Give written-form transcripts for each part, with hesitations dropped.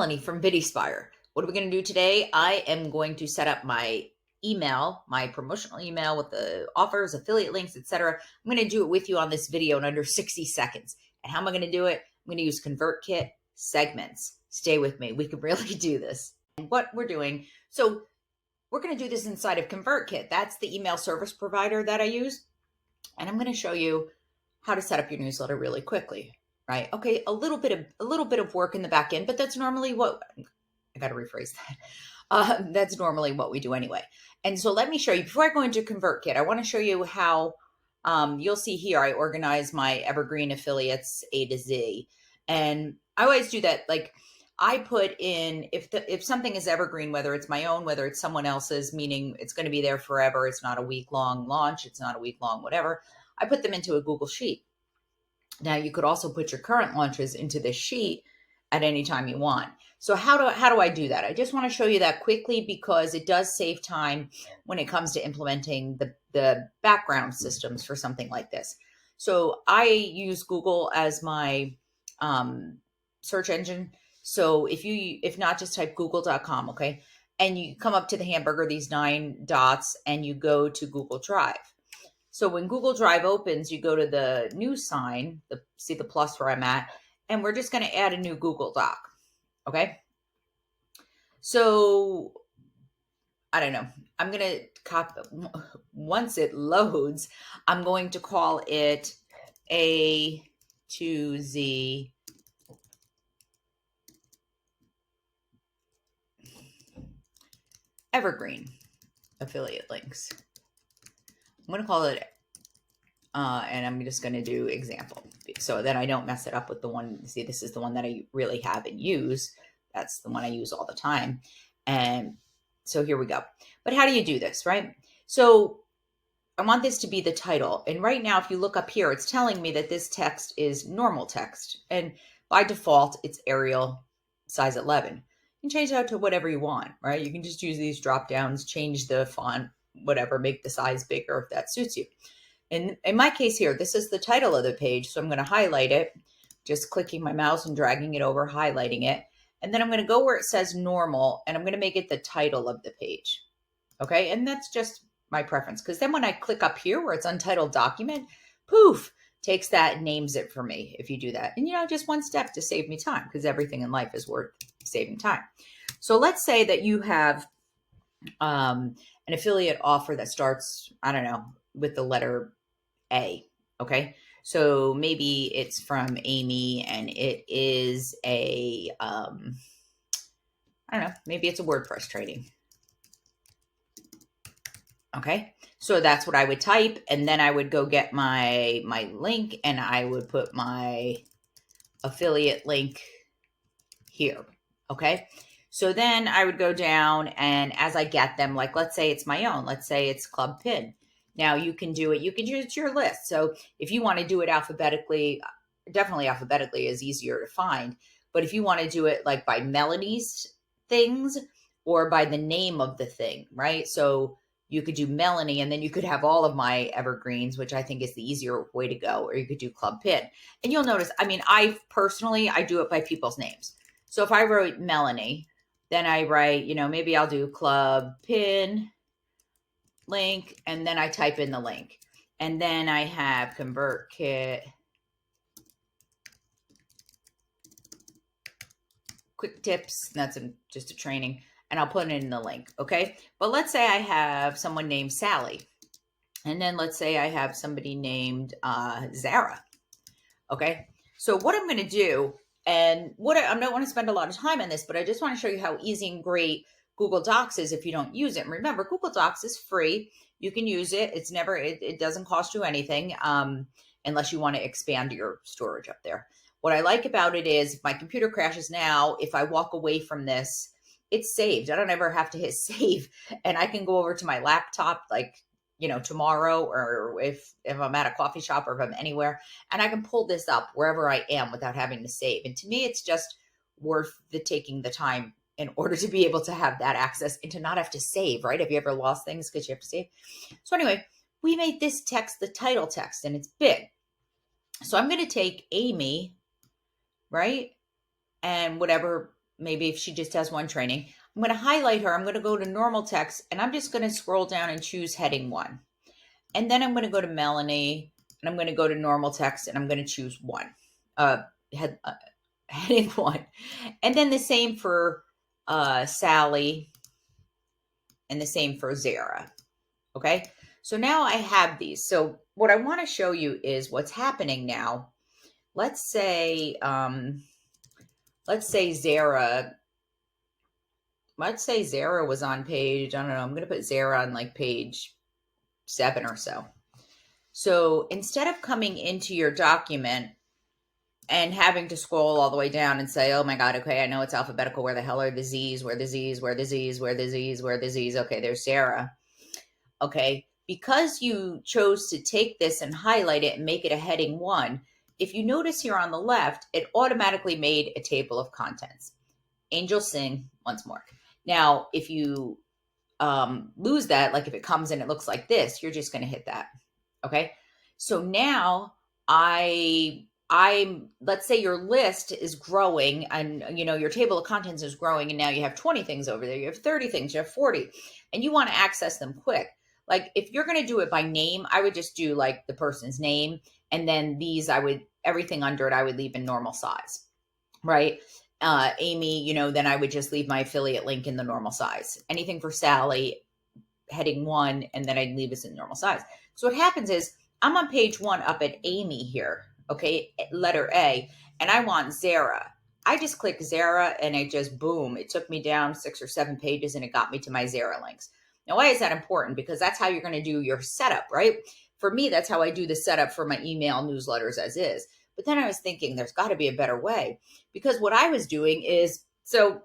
Melanie from VidiSpire. What are we going to do today? I am going to set up my email, my promotional email with the offers, affiliate links, etc. I'm going to do it with you on this video in under 60 seconds. And how am I going to do it? I'm going to use Convertkit segments. Stay with me. We can really do this. And what we're doing, so we're going to do this inside of Convertkit. That's the email service provider that I use. And I'm going to show you how to set up your newsletter really quickly. Right. Okay. A little bit of work in the back end, but that's normally what I got to rephrase that. That's normally what we do anyway. And so let me show you before I go into ConvertKit, I want to show you how you'll see here, I organize my evergreen affiliates A to Z. And I always do that. Like I put in, if something is evergreen, whether it's my own, whether it's someone else's, meaning it's going to be there forever. It's not a week-long launch. It's not a week-long, whatever. I put them into a Google Sheet. Now you could also put your current launches into this sheet at any time you want. So how do I do that? I just want to show you that quickly because it does save time when it comes to implementing the background systems for something like this. So I use Google as my search engine. So if not, just type google.com, okay? And you come up to the hamburger, these 9 dots, and you go to Google Drive. So when Google Drive opens, you go to the new sign, see the plus where I'm at, and we're just going to add a new Google Doc. Okay. So I don't know. I'm going to copy, once it loads, I'm going to call it A to Z Evergreen affiliate links. I'm going to call it, and I'm just going to do example so that I don't mess it up with the one. See, this is the one that I really have and use. That's the one I use all the time. And so here we go. But how do you do this, right? So I want this to be the title. And right now, if you look up here, it's telling me that this text is normal text. And by default, it's Arial size 11. You can change that to whatever you want, right? You can just use these drop downs, change the font, whatever, make the size bigger if that suits you. In my case here, this is the title of the page. So I'm going to highlight it, just clicking my mouse and dragging it over, highlighting it. And then I'm going to go where it says normal, and I'm going to make it the title of the page. Okay. And that's just my preference. Because then when I click up here where it's untitled document, poof, takes that and names it for me if you do that. And, just one step to save me time because everything in life is worth saving time. So let's say that you have an affiliate offer that starts, I don't know, with the letter A. Okay. So maybe it's from Amy and it is I don't know, maybe it's a WordPress training. Okay. So that's what I would type. And then I would go get my link and I would put my affiliate link here. Okay. So then I would go down and as I get them, like, let's say it's my own, let's say it's Club Pin. Now you can do it. You can use your list. So if you want to do it alphabetically, definitely alphabetically is easier to find. But if you want to do it like by Melanie's things or by the name of the thing, right? So you could do Melanie and then you could have all of my evergreens, which I think is the easier way to go, or you could do Club Pin. And you'll notice, I mean, I do it by people's names. So if I wrote Melanie, then I write, maybe I'll do Club Pin link, and then I type in the link. And then I have ConvertKit quick tips. That's just a training. And I'll put it in the link. Okay. But let's say I have someone named Sally. And then let's say I have somebody named Zara. Okay. So what I'm going to do, and I don't want to spend a lot of time on this, but I just want to show you how easy and great Google Docs is if you don't use it. And remember, Google Docs is free. You can use it. It doesn't cost you anything unless you want to expand your storage up there. What I like about it is if my computer crashes now, if I walk away from this, it's saved. I don't ever have to hit save. And I can go over to my laptop like, tomorrow, or if I'm at a coffee shop or if I'm anywhere, and I can pull this up wherever I am without having to save. And to me, it's just worth taking the time in order to be able to have that access and to not have to save, right? Have you ever lost things because you have to save? So anyway, we made this text the title text and it's big. So I'm going to take Amy, right? And whatever maybe if she just has one training, I'm going to highlight her. I'm going to go to normal text, and I'm just going to scroll down and choose heading 1. And then I'm going to go to Melanie, and I'm going to go to normal text, and I'm going to choose 1. Heading 1. And then the same for Sally, and the same for Zara. Okay, so now I have these. So what I want to show you is what's happening now. Let's say Zara. Let's say Zara was on page, I don't know, I'm going to put Zara on like page 7 or so. So instead of coming into your document and having to scroll all the way down and say, oh my God, okay, I know it's alphabetical. Where the hell are the Z's? Where the Z's? Where the Z's? Where the Z's? Where the Z's? Okay, there's Sarah. Okay, because you chose to take this and highlight it and make it a heading 1, if you notice here on the left, it automatically made a table of contents. Angel sing once more. Now, if you lose that, like if it comes in, it looks like this, you're just going to hit that. Okay. So now let's say your list is growing and, you know, your table of contents is growing and now you have 20 things over there. You have 30 things, you have 40, and you want to access them quick. Like if you're going to do it by name, I would just do like the person's name. And then these, everything under it, I would leave in normal size, right? Amy, you know, then I would just leave my affiliate link in the normal size. Anything for Sally, heading 1, and then I'd leave this in normal size. So what happens is I'm on page 1 up at Amy here, okay, letter A, and I want Zara. I just click Zara and it just, boom, it took me down 6 or 7 pages and it got me to my Zara links. Now, why is that important? Because that's how you're going to do your setup, right? For me, that's how I do the setup for my email newsletters as is. But then I was thinking there's got to be a better way, because what I was doing is, so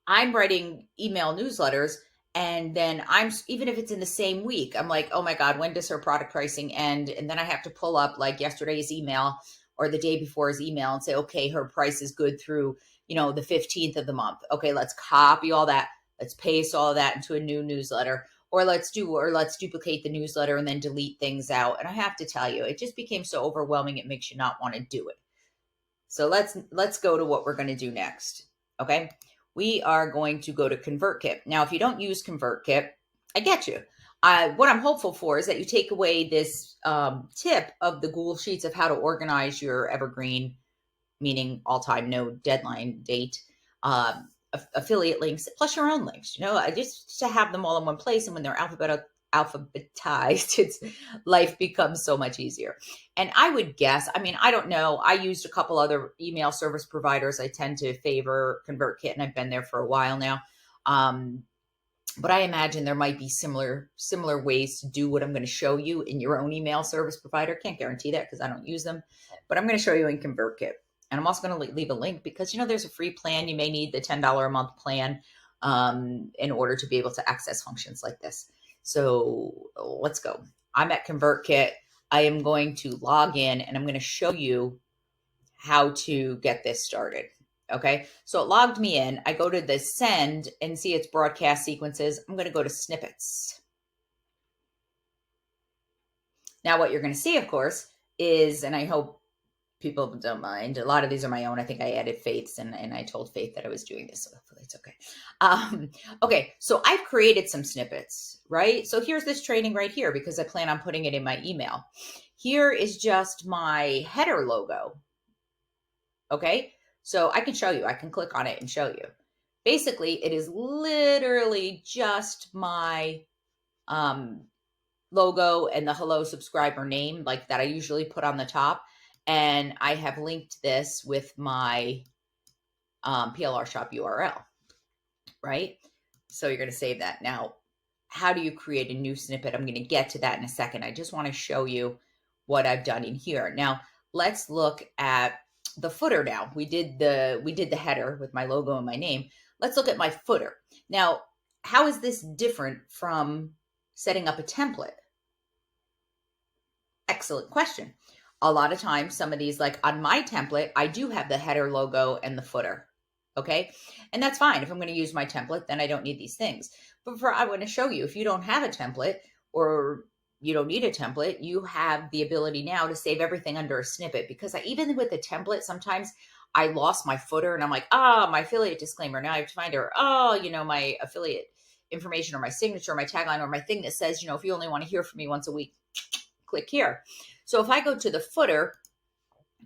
I'm writing email newsletters, and then even if it's in the same week, I'm like, oh my God, when does her product pricing end? And then I have to pull up like yesterday's email or the day before's email and say, okay, her price is good through, you know, the 15th of the month. Okay, let's copy all that. Let's paste all of that into a new newsletter. Or let's duplicate the newsletter and then delete things out. And I have to tell you, it just became so overwhelming, it makes you not want to do it. So let's go to what we're going to do next. Okay. We are going to go to Convertkit. Now, if you don't use Convertkit, I get you. What I'm hopeful for is that you take away this tip of the Google Sheets of how to organize your evergreen, meaning all-time no deadline date, affiliate links, plus your own links, you know, just to have them all in one place. And when they're alphabetized, life becomes so much easier. And I would guess, I mean, I don't know. I used a couple other email service providers. I tend to favor Convertkit, and I've been there for a while now. But I imagine there might be similar ways to do what I'm going to show you in your own email service provider. Can't guarantee that because I don't use them, but I'm going to show you in Convertkit. And I'm also going to leave a link because, you know, there's a free plan. You may need the $10 a month plan in order to be able to access functions like this. So let's go. I'm at Convertkit. I am going to log in and I'm going to show you how to get this started. Okay, so it logged me in. I go to the send and see its broadcast sequences. I'm going to go to snippets. Now what you're going to see, of course, is, and I hope people don't mind, a lot of these are my own. I think I added Faith's and I told Faith that I was doing this, so hopefully it's okay. Okay, so I've created some snippets, right? So here's this training right here because I plan on putting it in my email. Here is just my header logo. Okay, so I can show you. I can click on it and show you. Basically, it is literally just my logo and the hello subscriber name, like that I usually put on the top. And I have linked this with my PLR shop URL, right? So you're going to save that. Now, how do you create a new snippet? I'm going to get to that in a second. I just want to show you what I've done in here. Now, let's look at the footer now. We did the header with my logo and my name. Let's look at my footer. Now, how is this different from setting up a template? Excellent question. A lot of times, some of these, like on my template, I do have the header logo and the footer. Okay. And that's fine. If I'm going to use my template, then I don't need these things. But I want to show you, if you don't have a template or you don't need a template, you have the ability now to save everything under a snippet, because even with a template, sometimes I lost my footer and I'm like, ah, my affiliate disclaimer. Now I have to find her. Oh, my affiliate information or my signature, or my tagline, or my thing that says, if you only want to hear from me once a week, click here. So if I go to the footer,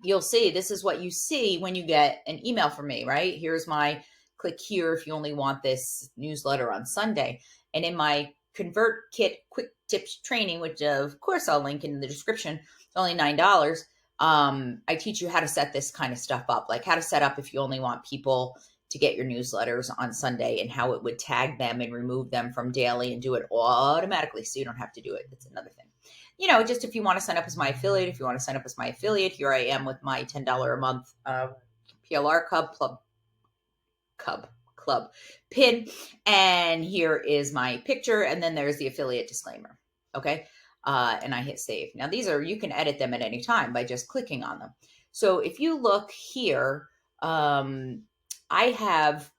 you'll see this is what you see when you get an email from me, right? Here's my click here if you only want this newsletter on Sunday. And in my Convertkit quick tips training, which of course I'll link in the description, it's only $9. I teach you how to set this kind of stuff up, like how to set up if you only want people to get your newsletters on Sunday and how it would tag them and remove them from daily and do it automatically so you don't have to do it. That's another thing. Just if you want to sign up as my affiliate, here I am with my $10 a month PLR club pin. And here is my picture. And then there's the affiliate disclaimer. Okay. And I hit save. Now you can edit them at any time by just clicking on them. So if you look here, I have,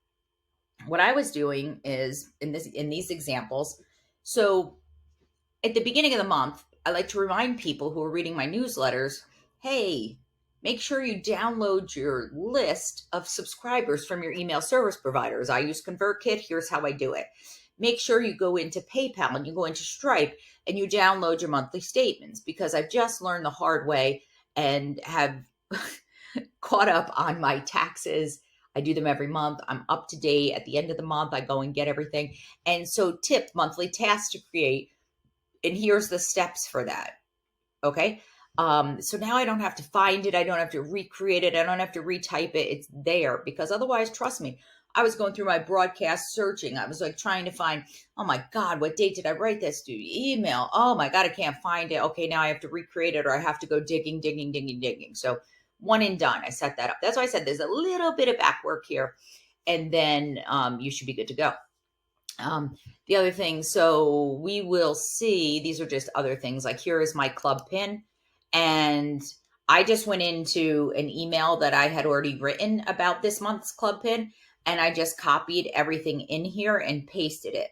what I was doing is in these examples. So at the beginning of the month, I like to remind people who are reading my newsletters, hey, make sure you download your list of subscribers from your email service providers. I use Convertkit. Here's how I do it. Make sure you go into PayPal and you go into Stripe and you download your monthly statements, because I've just learned the hard way and have caught up on my taxes. I do them every month. I'm up to date. At the end of the month, I go and get everything. And so monthly tasks to create. And here's the steps for that. Okay. So now I don't have to find it. I don't have to recreate it. I don't have to retype it. It's there, because otherwise, trust me, I was going through my broadcast searching. I was like trying to find, oh my God, what date did I write this to? Email. Oh my God, I can't find it. Okay. Now I have to recreate it, or I have to go digging. So one and done. I set that up. That's why I said there's a little bit of back work here, and then you should be good to go. The other thing, so we will see, these are just other things, like here is my club pin. And I just went into an email that I had already written about this month's club pin, and I just copied everything in here and pasted it.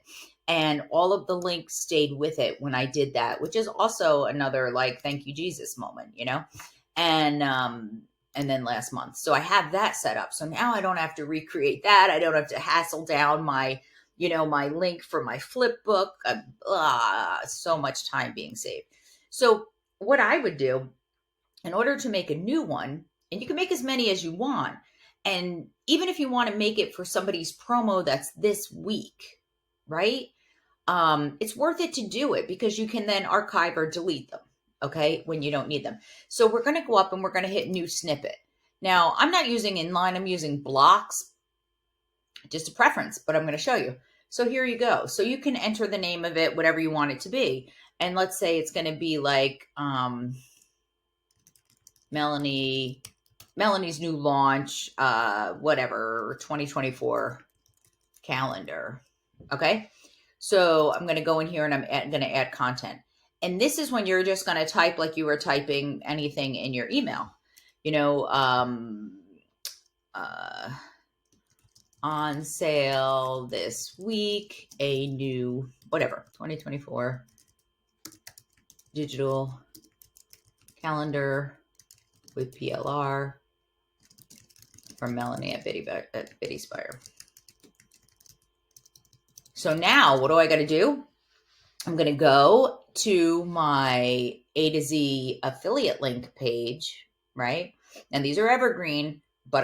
And all of the links stayed with it when I did that, which is also another like, thank you, Jesus moment, And then last month. So I have that set up. So now I don't have to recreate that. I don't have to hassle down my my link for my flip book. So much time being saved. So what I would do in order to make a new one, and you can make as many as you want, and even if you want to make it for somebody's promo that's this week, right? It's worth it to do it, because you can then archive or delete them, okay, when you don't need them. So we're going to go up and we're going to hit new snippet. Now, I'm not using inline, I'm using blocks, just a preference, but I'm going to show you. So here you go. So you can enter the name of it, whatever you want it to be. And let's say it's going to be like Melanie's new launch, whatever, 2024 calendar. Okay. So I'm going to go in here and I'm going to add content. And this is when you're just going to type like you were typing anything in your email, on sale this week, a new, whatever, 2024 digital calendar with PLR from Melanie at Biddy Spire. So now what do I got to do? I'm going to go to my A to Z affiliate link page, right? And these are evergreen, but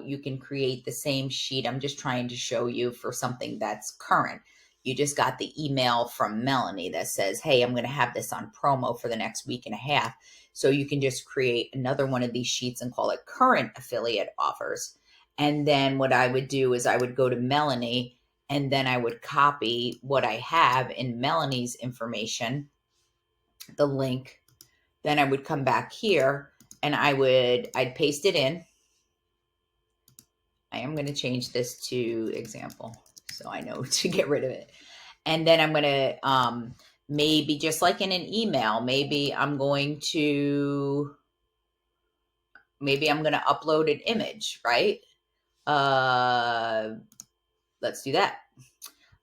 you can create the same sheet. I'm just trying to show you for something that's current. You just got the email from Melanie that says, hey, I'm going to have this on promo for the next week and a half. So you can just create another one of these sheets and call it current affiliate offers. And then what I would do is I would go to Melanie, and then I would copy what I have in Melanie's information, the link. Then I would come back here and I'd paste it in. I am going to change this to example so I know to get rid of it. And then I'm going to, maybe just like in an email, maybe I'm going to upload an image, right? Let's do that.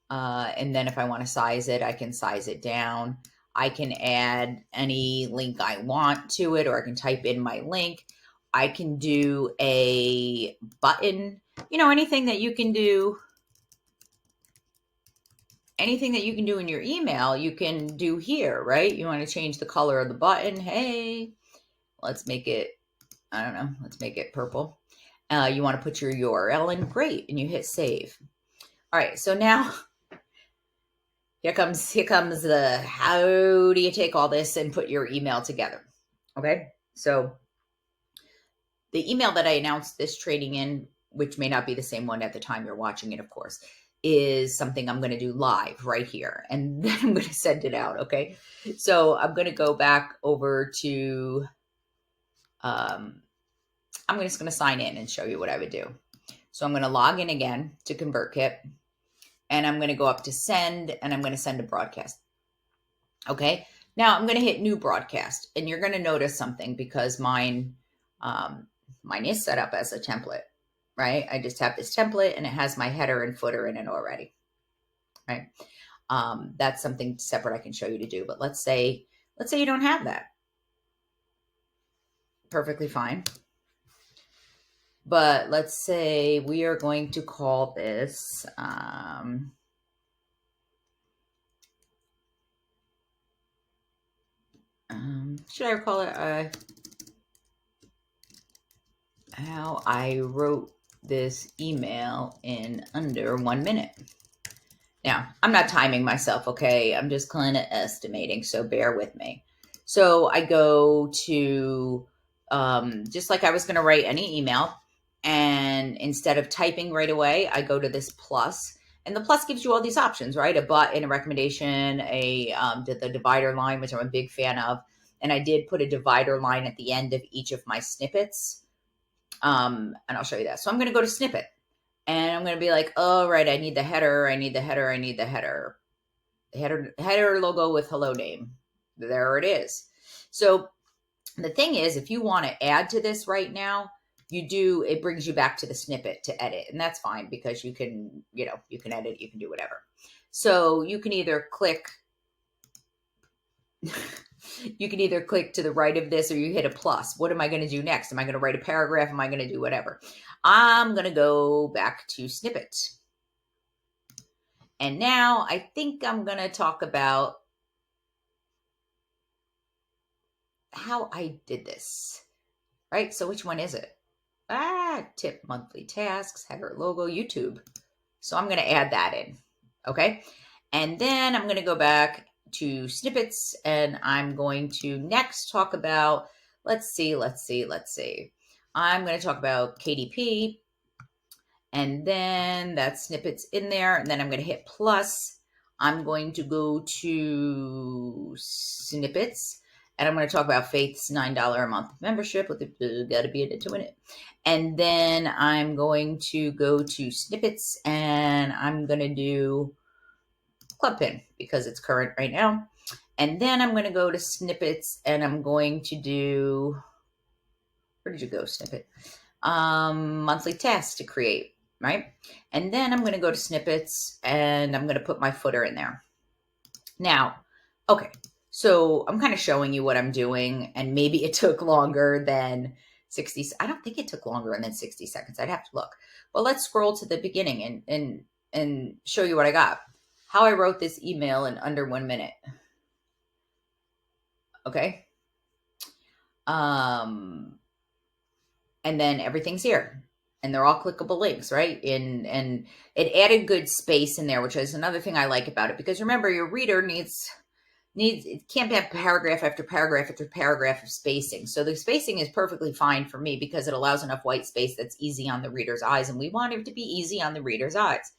And then if I want to size it, I can size it down. I can add any link I want to it, or I can type in my link. I can do a button, anything that you can do. Anything that you can do in your email, you can do here, right? You want to change the color of the button. Hey, let's make it, I don't know, let's make it purple. You want to put your URL in, great, and you hit save. All right, so now here comes the how do you take all this and put your email together? Okay, so the email that I announced this training in, which may not be the same one at the time you're watching it, of course, is something I'm going to do live right here. And then I'm going to send it out. Okay. So I'm going to go back over to, I'm just going to sign in and show you what I would do. So I'm going to log in again to Convertkit, and I'm going to go up to send, and I'm going to send a broadcast. Okay. Now I'm going to hit new broadcast, and you're going to notice something because mine is set up as a template, right? I just have this template and it has my header and footer in it already, right? That's something separate I can show you to do, but let's say you don't have that. Perfectly fine. But let's say we are going to call this, should I call it how I wrote this email in under 1 minute? Now, I'm not timing myself, okay? I'm just kind of estimating, so bear with me. So I go to, just like I was going to write any email, and instead of typing right away, I go to this plus, and the plus gives you all these options, right? A button, a recommendation, the divider line, which I'm a big fan of, and I did put a divider line at the end of each of my snippets, and I'll show you that. So I'm going to go to snippet. And I'm going to be like, oh, right, I need the header. I need the header. I need the header. Header logo with hello name. There it is. So the thing is, if you want to add to this right now, it brings you back to the snippet to edit. And that's fine because you can edit, you can do whatever. So you can either click, to the right of this, or you hit a plus. What am I going to do next? Am I going to write a paragraph? Am I going to do whatever? I'm going to go back to snippet. And now I think I'm going to talk about how I did this, right? So which one is it? Tip, monthly tasks, header, logo, YouTube. So I'm going to add that in. Okay. And then I'm going to go back to snippets, and I'm going to next talk about, let's see. I'm going to talk about KDP, and then that snippet's in there, and then I'm going to hit plus. I'm going to go to snippets, and I'm going to talk about Faith's $9 a month membership with the got to be in it to win it. And then I'm going to go to snippets, and I'm going to do Club Pin because it's current right now. And then I'm going to go to snippets, and I'm going to do, where did you go, snippet? Monthly tasks to create, right? And then I'm going to go to snippets, and I'm going to put my footer in there. Now, okay, so I'm kind of showing you what I'm doing, and maybe it took longer than 60. I don't think it took longer than 60 seconds. I'd have to look. But let's scroll to the beginning and show you what I got. How I wrote this email in under 1 minute. Okay. And then everyth's here, and they're all clickable links, right? And it added good space in there, which is another thing I like about it, because remember, your reader needs, it can't have paragraph after paragraph after paragraph of spacing. So the spacing is perfectly fine for me because it allows enough white space that's easy on the reader's eyes, and we want it to be easy on the reader's eyes.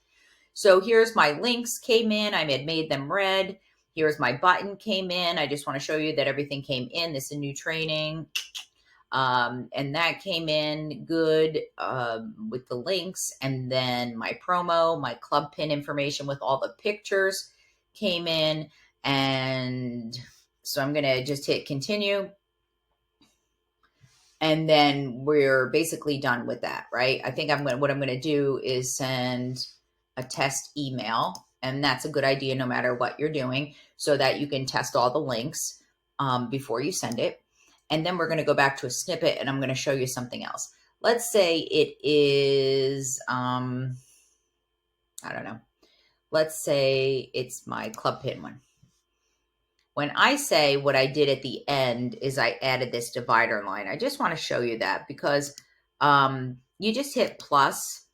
So here's my links came in. I had made them red. Here's my button came in. I just want to show you that everything came in. This is a new training. And that came in good with the links. And then my promo, my club pin information with all the pictures came in. And so I'm going to just hit continue. And then we're basically done with that, right? I think what I'm going to do is send a test email, and that's a good idea no matter what you're doing, so that you can test all the links before you send it. And then we're going to go back to a snippet and I'm going to show you something else. Let's say it is, I don't know. Let's say it's my club pin one. When I say what I did at the end is I added this divider line, I just want to show you that because you just hit plus.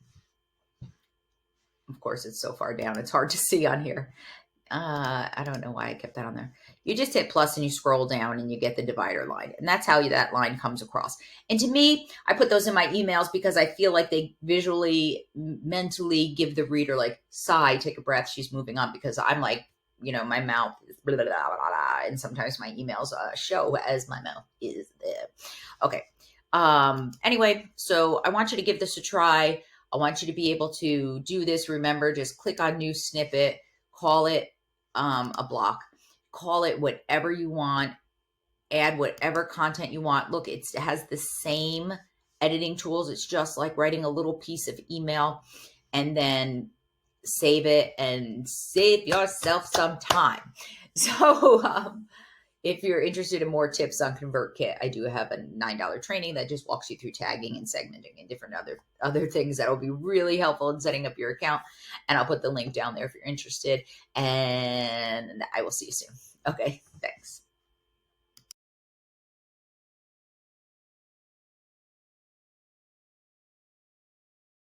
Of course, it's so far down, it's hard to see on here. I don't know why I kept that on there. You just hit plus and you scroll down and you get the divider line. And that's how that line comes across. And to me, I put those in my emails because I feel like they visually, mentally give the reader like, sigh, take a breath, she's moving on. Because I'm like, you know, my mouth is blah, blah, blah, blah, blah, and sometimes my emails show as my mouth is there. Okay. Anyway, so I want you to give this a try. I want you to be able to do this. Remember, just click on new snippet, call it a block, call it whatever you want, add whatever content you want. Look, it has the same editing tools. It's just like writing a little piece of email, and then save it and save yourself some time. So if you're interested in more tips on ConvertKit, I do have a $9 training that just walks you through tagging and segmenting and different other things that will be really helpful in setting up your account. And I'll put the link down there if you're interested. And I will see you soon. Okay, thanks.